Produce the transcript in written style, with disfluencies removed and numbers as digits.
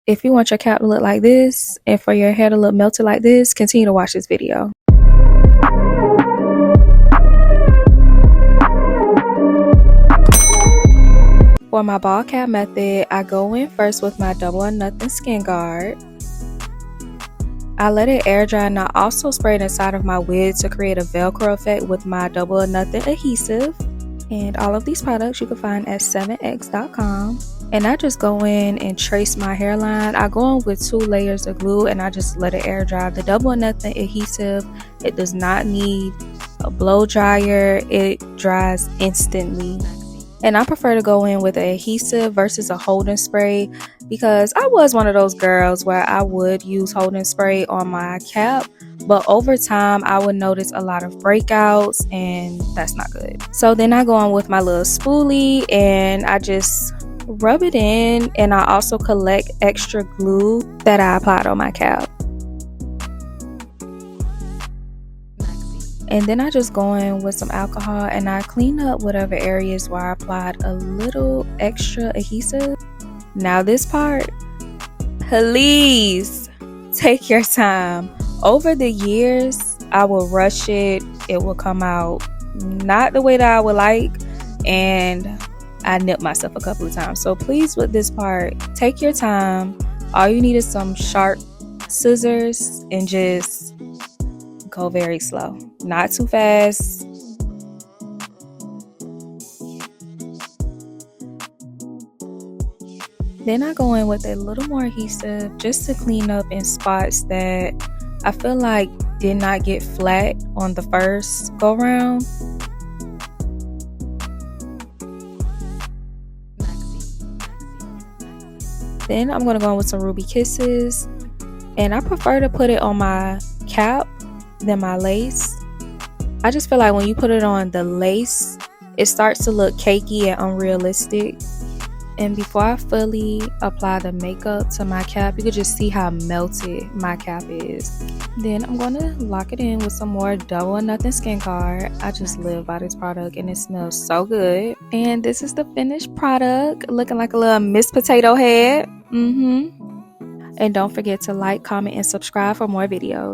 If you want your cap to look like this and for your hair to look melted like this, continue to watch this video. For my ball cap method, I go in first with my double or nothing skin guard. I let it air dry and I also sprayed inside of my wig to create a velcro effect with my double or nothing adhesive. And all of these products you can find at SEVYNX.com. And I just go in and trace my hairline. I go in with 2 layers of glue and I just let it air dry. The double or nothing adhesive, it does not need a blow dryer. It dries instantly. And I prefer to go in with an adhesive versus a holding spray because I was one of those girls where I would use holding spray on my cap, but over time I would notice a lot of breakouts and that's not good. So then I go on with my little spoolie and I just rub it in, and I also collect extra glue that I applied on my cap. And then I just go in with some alcohol and I clean up whatever areas where I applied a little extra adhesive. Now this part, please take your time. Over the years, I will rush it. It will come out not the way that I would like, and I nipped myself a couple of times. So please, with this part, take your time. All you need is some sharp scissors and just go very slow, not too fast. Then I go in with a little more adhesive just to clean up in spots that I feel like did not get flat on the first go round. Then I'm going to go in with some Ruby Kisses, and I prefer to put it on my cap than my lace. I just feel like when you put it on the lace, it starts to look cakey and unrealistic. And before I fully apply the makeup to my cap, you can just see how melted my cap is. Then I'm going to lock it in with some more double or nothing skin guard. I just live by this product and it smells so good. And this is the finished product, looking like a little Miss Potato Head. And don't forget to like, comment, and subscribe for more videos.